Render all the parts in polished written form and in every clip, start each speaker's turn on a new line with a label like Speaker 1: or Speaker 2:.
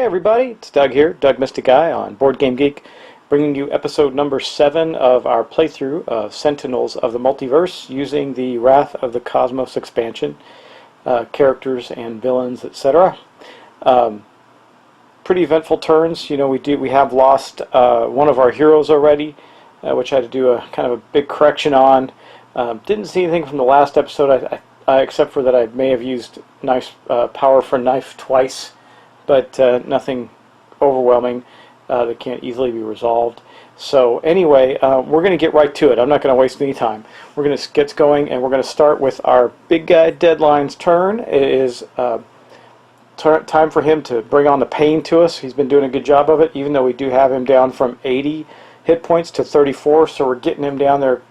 Speaker 1: Hey everybody, it's Doug here, Doug Mystic Guy on Board Game Geek, bringing you episode number 7 of our playthrough of Sentinels of the Multiverse using the Wrath of the Cosmos expansion, characters and villains, etc. Pretty eventful turns. You know, we have lost one of our heroes already, which I had to do a kind of a big correction on. Didn't see anything from the last episode, except for that I may have used power for knife twice. But nothing overwhelming that can't easily be resolved. So anyway, we're going to get right to it. I'm not going to waste any time. We're going to get going, and we're going to start with our big guy Deadline's turn. It is time for him to bring on the pain to us. He's been doing a good job of it, even though we do have him down from 80 hit points to 34, so we're getting him down there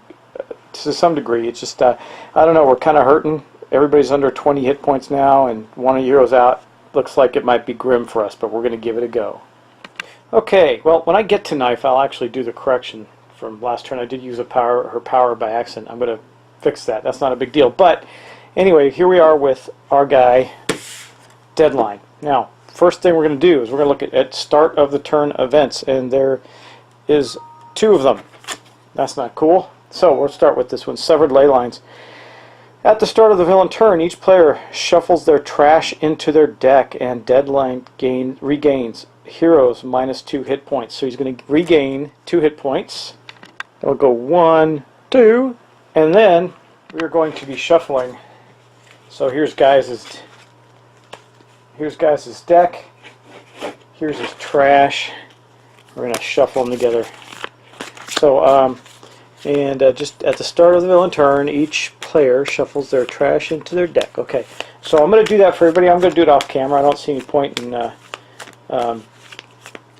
Speaker 1: to some degree. It's just, I don't know, we're kind of hurting. Everybody's under 20 hit points now, and one of the heroes out. Looks like it might be grim for us, but we're going to give it a go. Okay, well, when I get to knife, I'll actually do the correction from last turn. I did use her power by accident. I'm going to fix that. That's not a big deal. But anyway, here we are with our guy, Deadline. Now, first thing we're going to do is we're going to look at start of the turn events, and there is 2 of them. That's not cool. So we'll start with this one, Severed Ley Lines. At the start of the villain turn, each player shuffles their trash into their deck, and Deadline regains heroes -2 hit points. So he's going to regain 2 hit points. It'll go 1, 2, and then we're going to be shuffling. So here's Guys' deck. Here's his trash. We're going to shuffle them together. So just at the start of the villain turn, each player shuffles their trash into their deck. Okay, so I'm going to do that for everybody. I'm going to do it off camera. I don't see any point in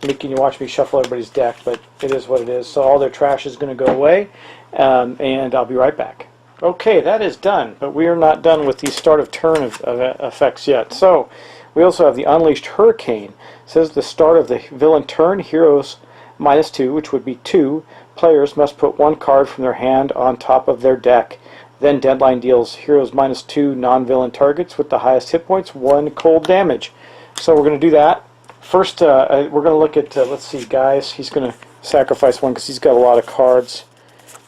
Speaker 1: making you watch me shuffle everybody's deck, but it is what it is. So all their trash is going to go away, and I'll be right back. Okay, that is done, but we are not done with the start of turn of effects yet. So we also have the Unleashed Hurricane. It says the start of the villain turn, heroes -2, which would be 2. Players must put 1 card from their hand on top of their deck. Then Deadline deals heroes -2 non-villain targets with the highest hit points 1 cold damage. So we're going to do that. First, we're going to look at, let's see, Guys. He's going to sacrifice 1 because he's got a lot of cards.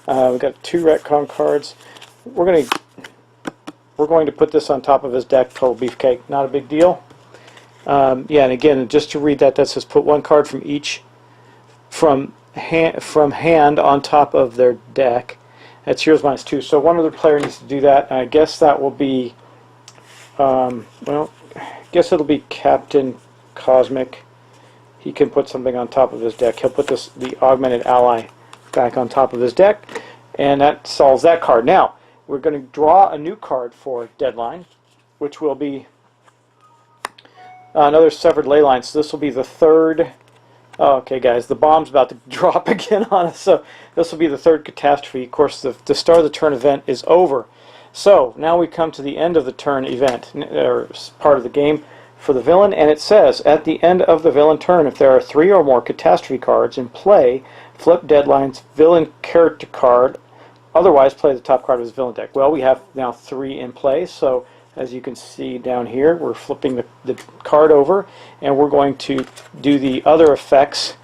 Speaker 1: We've got 2 retcon cards. We're going to put this on top of his deck, total beefcake. Not a big deal. Yeah, and again, just to read that says put 1 card from each from hand on top of their deck. That's heroes -2. So one other player needs to do that. And I guess that will be, well, I guess it'll be Captain Cosmic. He can put something on top of his deck. He'll put the augmented ally back on top of his deck, and that solves that card. Now we're going to draw a new card for Deadline, which will be another Severed Ley Line. So this will be the 3rd. Oh, okay, guys, the bomb's about to drop again on us, so this will be the 3rd catastrophe. Of course, the start of the turn event is over. So now we come to the end of the turn event, or part of the game for the villain, and it says, at the end of the villain turn, if there are 3 or more catastrophe cards in play, flip Deadline's villain character card, otherwise play the top card of his villain deck. Well, we have now 3 in play, so as you can see down here, we're flipping the card over, and we're going to do the other effects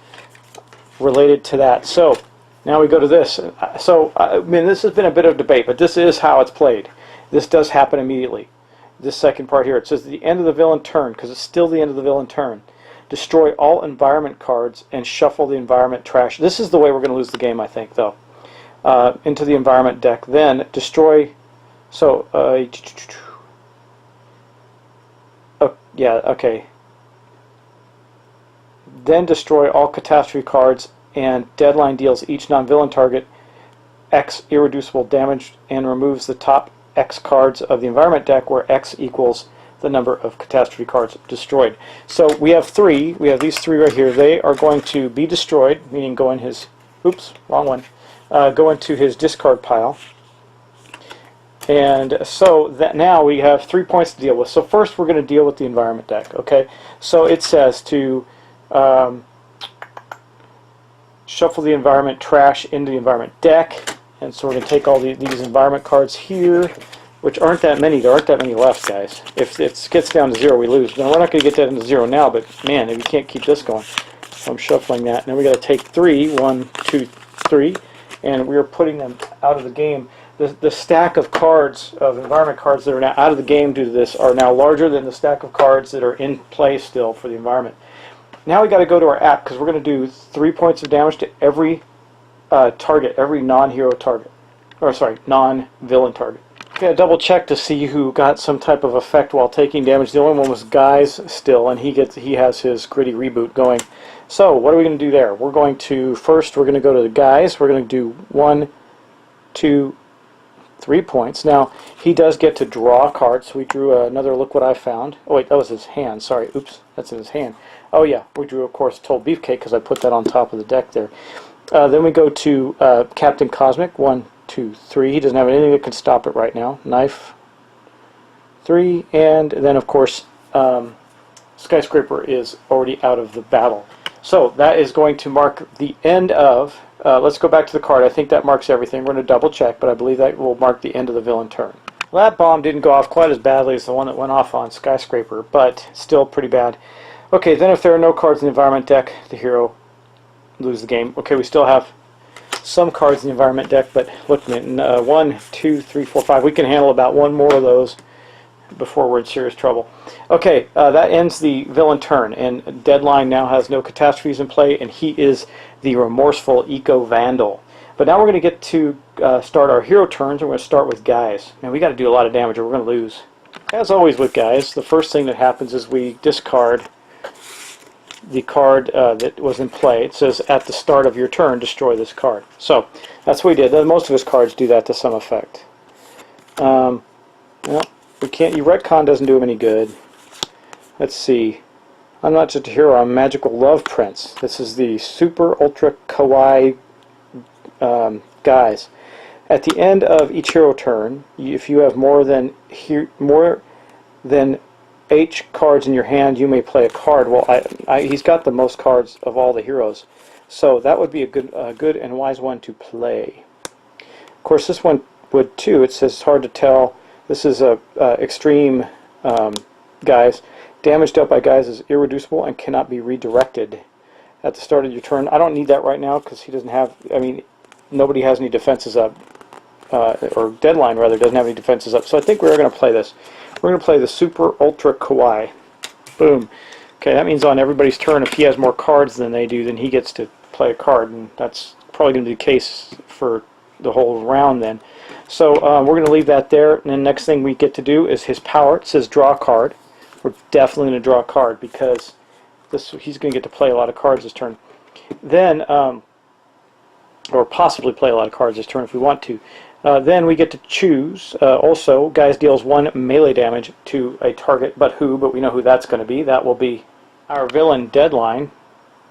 Speaker 1: related to that. So now we go to this. So I mean, this has been a bit of debate, but this is how it's played. This does happen immediately. This second part here, it says the end of the villain turn, because it's still the end of the villain turn. Destroy all environment cards and shuffle the environment trash. This is the way we're going to lose the game, I think, though. Into the environment deck. Then destroy. So. Yeah, okay. Then destroy all catastrophe cards, and Deadline deals each non-villain target X irreducible damage and removes the top X cards of the environment deck, where X equals the number of catastrophe cards destroyed. So we have 3. We have these 3 right here. They are going to be destroyed, meaning go in his, oops, wrong one, go into his discard pile. And so that now we have 3 points to deal with. So first we're going to deal with the environment deck. Okay, so it says to shuffle the environment trash into the environment deck, and so we're going to take all these environment cards here, which aren't that many. There aren't that many left, guys. If it gets down to 0, we lose. Now, we're not going to get that into 0 now, but man, we can't keep this going. So I'm shuffling that. Now we got to take 3, 1, 2, 3, and we are putting them out of the game. The stack of cards, of environment cards that are now out of the game due to this, are now larger than the stack of cards that are in play still for the environment. Now we got to go to our app, because we're going to do 3 points of damage to every target, every non-hero target. Or sorry, non-villain target. Okay, double check to see who got some type of effect while taking damage. The only one was Guy's still, and he has his gritty reboot going. So what are we going to do there? We're going to first we're going to go to the Guy's. We're going to do 1, 2, 3 points. Now he does get to draw a card. So we drew another. Look what I found. Oh wait, that was his hand. Sorry, oops, that's in his hand. Oh yeah, we drew of course Toll Beefcake because I put that on top of the deck there. Then we go to Captain Cosmic. 1, 2, 3. He doesn't have anything that can stop it right now. Knife. 3, and then of course Skyscraper is already out of the battle. So that is going to mark the end of. Let's go back to the card. I think that marks everything. We're going to double check, but I believe that will mark the end of the villain turn. Well, that bomb didn't go off quite as badly as the one that went off on Skyscraper, but still pretty bad. Okay, then if there are no cards in the environment deck, the hero loses the game. Okay, we still have some cards in the environment deck, but look at it. 1, 2, 3, 4, 5. We can handle about one more of those before we're in serious trouble. Okay, that ends the villain turn, and Deadline now has no catastrophes in play, and he is the remorseful eco-vandal. But now we're going to get to start our hero turns, and we're going to start with Guys. Man, we got to do a lot of damage or we're going to lose. As always with Guys, the first thing that happens is we discard the card that was in play. It says at the start of your turn, destroy this card. So that's what we did. Most of his cards do that to some effect. Well, we can't. Your retcon doesn't do him any good. Let's see. I'm not just a hero. I'm Magical Love Prince. This is the super ultra kawaii Guys. At the end of each hero turn, if you have more than H cards in your hand, you may play a card. Well, he's got the most cards of all the heroes, so that would be a good and wise one to play. Of course, this one would too. It says it's hard to tell. This is a extreme Guys. Damage dealt by Guys is irreducible and cannot be redirected at the start of your turn. I don't need that right now because he doesn't have. I mean, nobody has any defenses up, or Deadline rather doesn't have any defenses up. So I think we're going to play this. We're going to play the Super Ultra Kawaii. Boom. Okay, that means on everybody's turn, if he has more cards than they do, then he gets to play a card, and that's probably going to be the case for the whole round then. So we're going to leave that there, and the next thing we get to do is his power. It says draw a card. We're definitely going to draw a card because he's going to get to play a lot of cards this turn. Then, or possibly play a lot of cards this turn if we want to. Then we get to choose. Also, Guys deals 1 melee damage to a target, but we know who that's going to be. That will be our villain Deadline.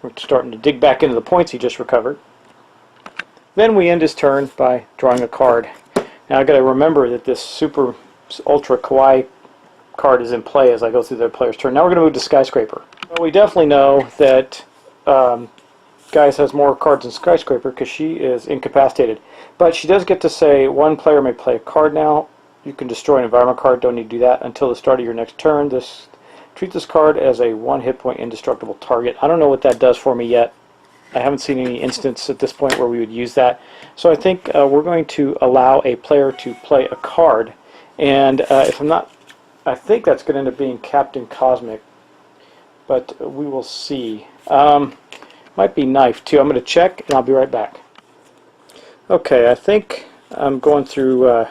Speaker 1: We're starting to dig back into the points he just recovered. Then we end his turn by drawing a card. Now I've got to remember that this Super Ultra Kawaii card is in play as I go through the player's turn. Now we're going to move to Skyscraper. Well, we definitely know that Guys has more cards than Skyscraper because she is incapacitated. But she does get to say one player may play a card now. You can destroy an environment card. Don't need to do that until the start of your next turn. Treat this card as a 1 hit point indestructible target. I don't know what that does for me yet. I haven't seen any instance at this point where we would use that. So I think we're going to allow a player to play a card. And if I'm not, I think that's going to end up being Captain Cosmic. But we will see. Might be Knife too. I'm going to check and I'll be right back. Okay, I think I'm going through. Well,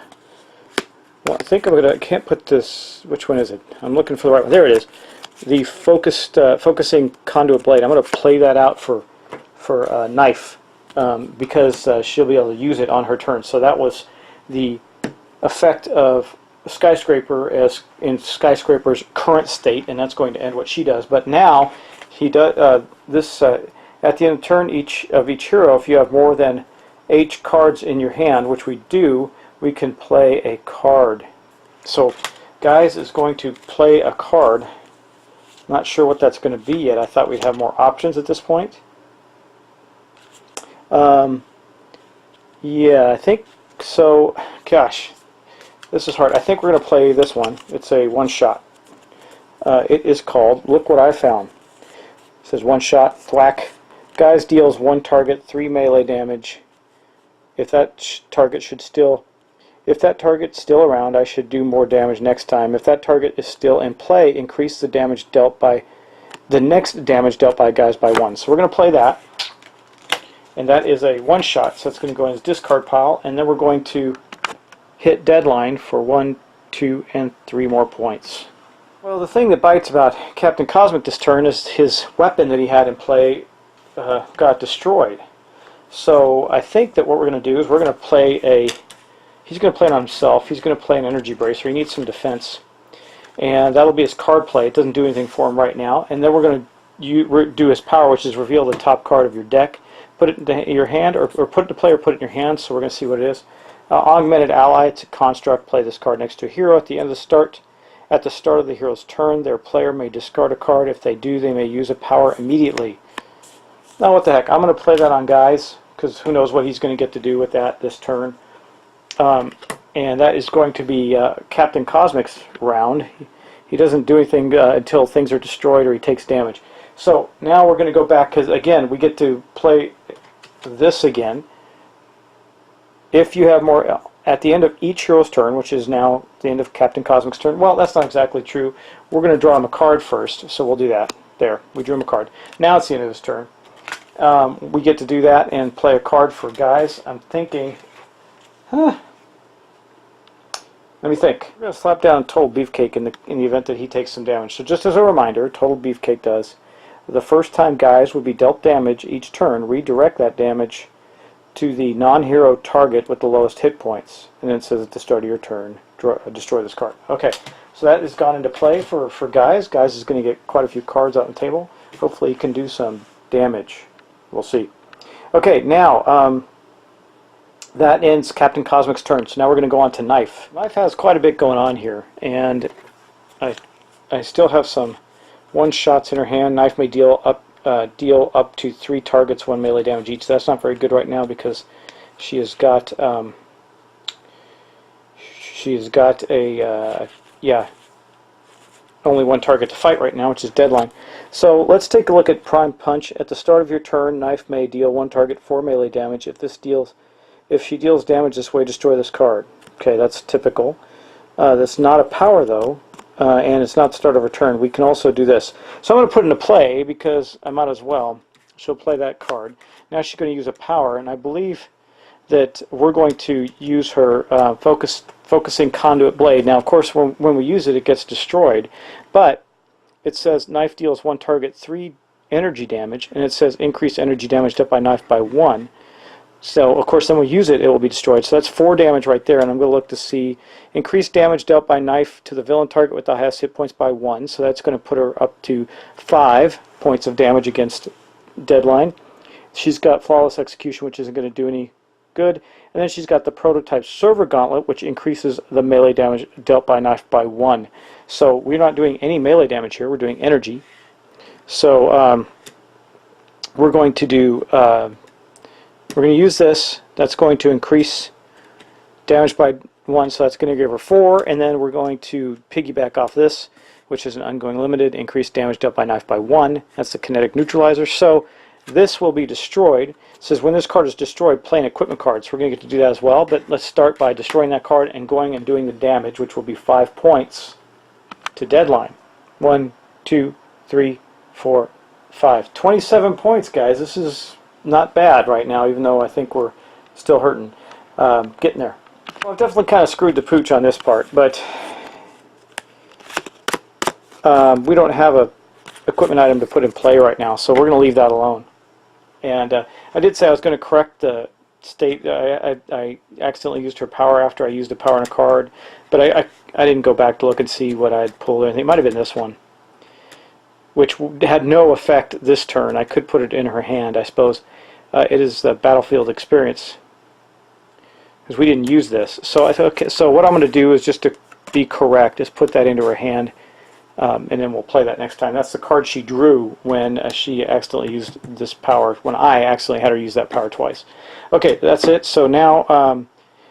Speaker 1: I think I can't put this. Which one is it? I'm looking for the right one. There it is. The focusing conduit blade. I'm going to play that out for Knife because she'll be able to use it on her turn. So that was the effect of Skyscraper as in Skyscraper's current state, and that's going to end what she does. But now he does this. At the end of the turn, each hero, if you have more than H cards in your hand, which we do, we can play a card. So, Guys is going to play a card. Not sure what that's going to be yet. I thought we'd have more options at this point. Yeah, I think so. Gosh, This is hard. I think we're going to play this one. It's a one-shot. It is called Look What I Found. It says one-shot, thwack. Guys deals one target, 3 melee damage. If that target's still around, I should do more damage next time. If that target is still in play, increase the damage dealt by the next damage dealt by guys by 1. So we're going to play that. And that is a one-shot, so it's going to go in his discard pile, and then we're going to hit Deadline for 1, 2, and 3 more points. Well, the thing that bites about Captain Cosmic this turn is his weapon that he had in play got destroyed. So I think that what we're going to do is we're going to play he's going to play it on himself. He's going to play an Energy Bracer. He needs some defense. And that'll be his card play. It doesn't do anything for him right now. And then we're going to do his power, which is reveal the top card of your deck. Put it into your hand, or put it to play, or put it in your hand. So we're going to see what it is. Augmented Ally. It's a construct. Play this card next to a hero at the end of the start. At the start of the hero's turn, their player may discard a card. If they do, they may use a power immediately. Now, what the heck? I'm going to play that on guys, because who knows what he's going to get to do with that this turn. And that is going to be Captain Cosmic's round. He doesn't do anything until things are destroyed or he takes damage. So now we're going to go back, because again, we get to play this again. If you have more, at the end of each hero's turn, which is now the end of Captain Cosmic's turn, well, that's not exactly true. We're going to draw him a card first, so we'll do that. There, we drew him a card. Now it's the end of his turn. We get to do that and play a card for guys. I'm thinking, let me think. We're going to slap down Total Beefcake in the event that he takes some damage. So just as a reminder, Total Beefcake does, the first time guys would be dealt damage each turn, redirect that damage to the non-hero target with the lowest hit points. And then it says at the start of your turn, destroy this card. Okay, so that has gone into play for guys. Guys is going to get quite a few cards out on the table. Hopefully he can do some damage. We'll see. Okay, now that ends Captain Cosmic's turn. So now we're going to go on to Knife. Knife has quite a bit going on here, and I still have some one-shots in her hand. Knife may deal up to 3 targets, 1 melee damage each. So that's not very good right now because she has got only 1 target to fight right now, which is Deadline. So let's take a look at Prime Punch. At the start of your turn, Knife may deal 1 target 4 melee damage. If she deals damage this way, destroy this card. Okay, that's typical. That's not a power though, and it's not the start of her turn. We can also do this. So I'm going to put it into play because I might as well. She'll play that card. Now she's going to use a power, and I believe that we're going to use her focusing Conduit Blade. Now, of course, when we use it, it gets destroyed, but it says Knife deals 1 target 3 energy damage, and it says increase energy damage dealt by Knife by 1. So, of course, then we use it, it will be destroyed. So that's 4 damage right there, and I'm going to look to see increased damage dealt by Knife to the villain target with the highest hit points by 1. So that's going to put her up to 5 points of damage against Deadline. She's got Flawless Execution, which isn't going to do any good. And then she's got the Prototype Server Gauntlet, which increases the melee damage dealt by Knife by 1. So we're not doing any melee damage here, we're doing energy. So we're going to do... we're going to use this. That's going to increase damage by 1, so that's going to give her 4, and then we're going to piggyback off this, which is an ongoing limited, increase damage dealt by Knife by 1. That's the kinetic neutralizer. So this will be destroyed. It says when this card is destroyed, play an equipment card. So we're going to get to do that as well, but let's start by destroying that card and going and doing the damage, which will be 5 points to Deadline. 1, 2, 3, 4, 5. 27 points, guys. This is not bad right now, even though I think we're still hurting. Getting there. Well, I've definitely kind of screwed the pooch on this part, but we don't have a equipment item to put in play right now, so we're going to leave that alone. And I did say I was going to correct the state. I accidentally used her power after I used a power on a card, but I didn't go back to look and see what I had pulled. I think it might have been this one, which had no effect this turn. I could put it in her hand, I suppose. It is the Battlefield Experience, because we didn't use this. So I thought, okay, so what I'm going to do is just to be correct, is put that into her hand, and then we'll play that next time. That's the card she drew when she accidentally used this power, when I accidentally had her use that power twice. Okay, that's it. So now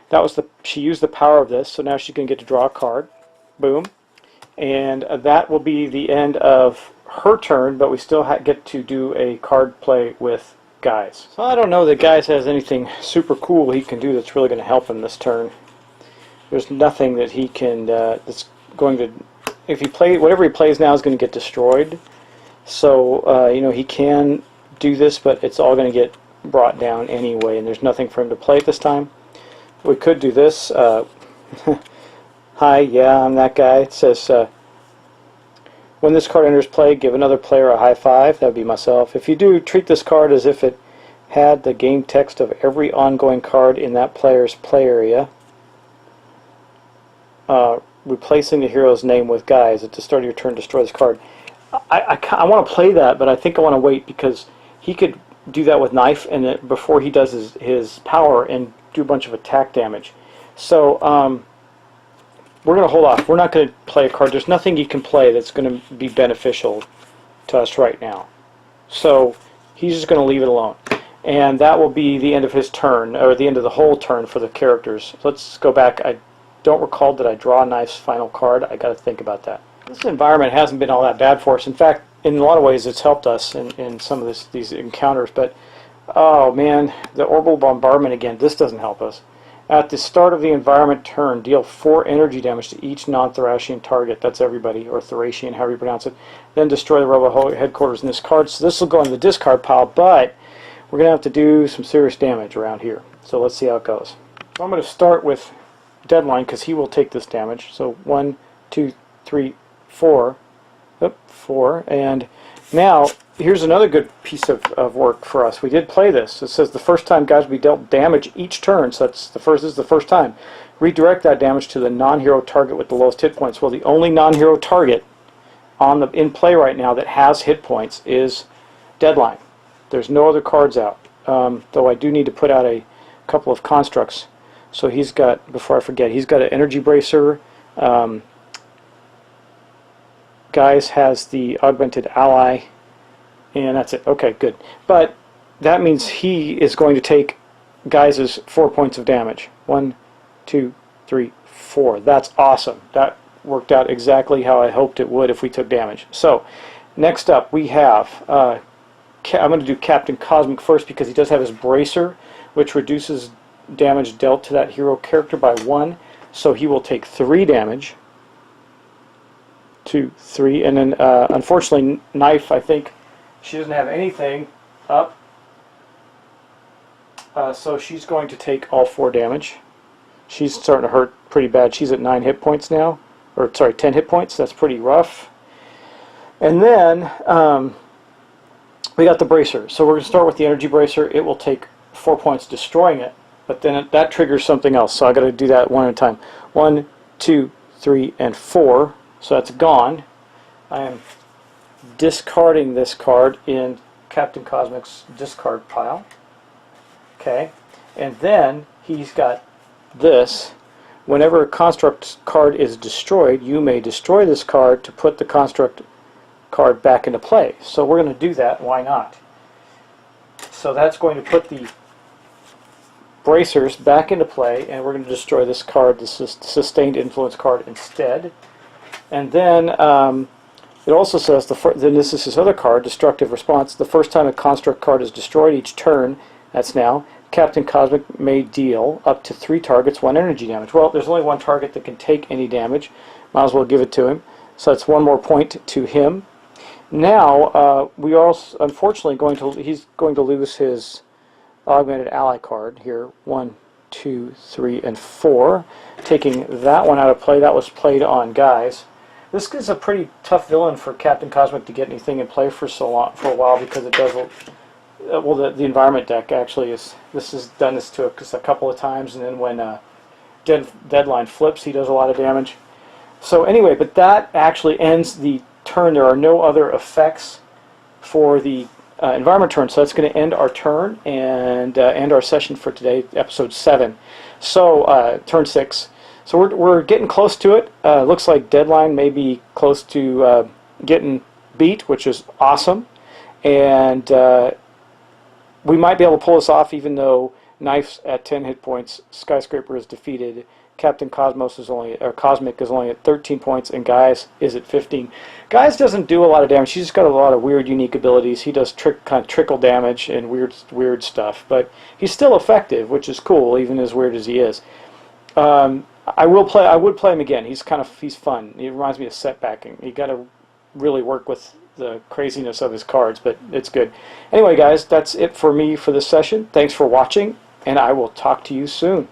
Speaker 1: that was she used the power of this, so now she's going to get to draw a card. Boom. And that will be the end of her turn, but we still get to do a card play with Guys. So I don't know that Guys has anything super cool he can do that's really going to help him this turn. There's nothing that he can that's going to, if he whatever he plays now is going to get destroyed. So you know, he can do this, but it's all going to get brought down anyway, and there's nothing for him to play at this time. We could do this. Hi, yeah, I'm that guy. It says, when this card enters play, give another player a high five. That would be myself. If you do, treat this card as if it had the game text of every ongoing card in that player's play area. Replacing the hero's name with Guys. At the start of your turn, destroy this card. I want to play that, but I think I want to wait because he could do that with Knife and before he does his power and do a bunch of attack damage. So we're going to hold off. We're not going to play a card. There's nothing you can play that's going to be beneficial to us right now. So he's just going to leave it alone. And that will be the end of his turn, or the end of the whole turn for the characters. Let's go back. I don't recall that I draw Knife's final card. I got to think about that. This environment hasn't been all that bad for us. In fact, in a lot of ways it's helped us in some of these encounters. But, oh man, the orbital bombardment again, this doesn't help us. At the start of the environment turn, deal 4 energy damage to each non-Thracian target. That's everybody, or Thracian, however you pronounce it. Then destroy the rebel headquarters in this card. So this will go in the discard pile, but we're going to have to do some serious damage around here. So let's see how it goes. So I'm going to start with Deadline, because he will take this damage. So 1, 2, 3, 4. Oop, 4. And now, here's another good piece of work for us. We did play this. It says the first time Guys will be dealt damage each turn. So that's this is the first time. Redirect that damage to the non-hero target with the lowest hit points. Well, the only non-hero target in play right now that has hit points is Deadline. There's no other cards out. Though I do need to put out a couple of constructs. So he's got, before I forget, he's got an energy bracer. Guys has the augmented ally. And that's it. Okay, good. But that means he is going to take Guys' 4 points of damage. 1, 2, 3, 4. That's awesome. That worked out exactly how I hoped it would if we took damage. So, next up we have, I'm going to do Captain Cosmic first because he does have his bracer, which reduces damage dealt to that hero character by 1. So he will take 3 damage. 2, 3. And then, unfortunately, Knife, I think, she doesn't have anything up, so she's going to take all 4 damage. She's starting to hurt pretty bad. She's at 9 hit points now, or sorry, 10 hit points. That's pretty rough. And then we got the bracer. So we're going to start with the energy bracer. It will take 4 points destroying it, but then that triggers something else. So I got to do that one at a time. 1, 2, 3, and 4. So that's gone. I am discarding this card in Captain Cosmic's discard pile. Okay, and then he's got this. Whenever a construct card is destroyed, you may destroy this card to put the construct card back into play. So we're going to do that. Why not? So that's going to put the bracers back into play, and we're going to destroy this card, this sustained influence card, instead. And then it also says, then this is his other card, Destructive Response. The first time a construct card is destroyed each turn, that's now, Captain Cosmic may deal up to 3 targets 1 energy damage. Well, there's only 1 target that can take any damage. Might as well give it to him. So that's 1 more point to him. Now, we are also, unfortunately, he's going to lose his Augmented Ally card here. 1, 2, 3, and 4. Taking that one out of play. That was played on Guys. This is a pretty tough villain for Captain Cosmic to get anything in play for a while, because it does, well, the environment deck actually is, this has done this to us a couple of times, and then when Deadline flips, he does a lot of damage. So anyway, but that actually ends the turn. There are no other effects for the environment turn, so that's going to end our turn and end our session for today, episode 7. So turn 6. So we're getting close to it. Looks like Deadline may be close to getting beat, which is awesome. And we might be able to pull this off, even though Knife's at 10 hit points. Skyscraper is defeated. Captain Cosmos is only, or Cosmic is only at 13 points, and Gaius is at 15. Gaius doesn't do a lot of damage. He's just got a lot of weird, unique abilities. He does kind of trickle damage and weird stuff, but he's still effective, which is cool, even as weird as he is. I would play him again. He's fun. He reminds me of Setbacking. You got to really work with the craziness of his cards, but it's good. Anyway, guys, that's it for me for this session. Thanks for watching, and I will talk to you soon.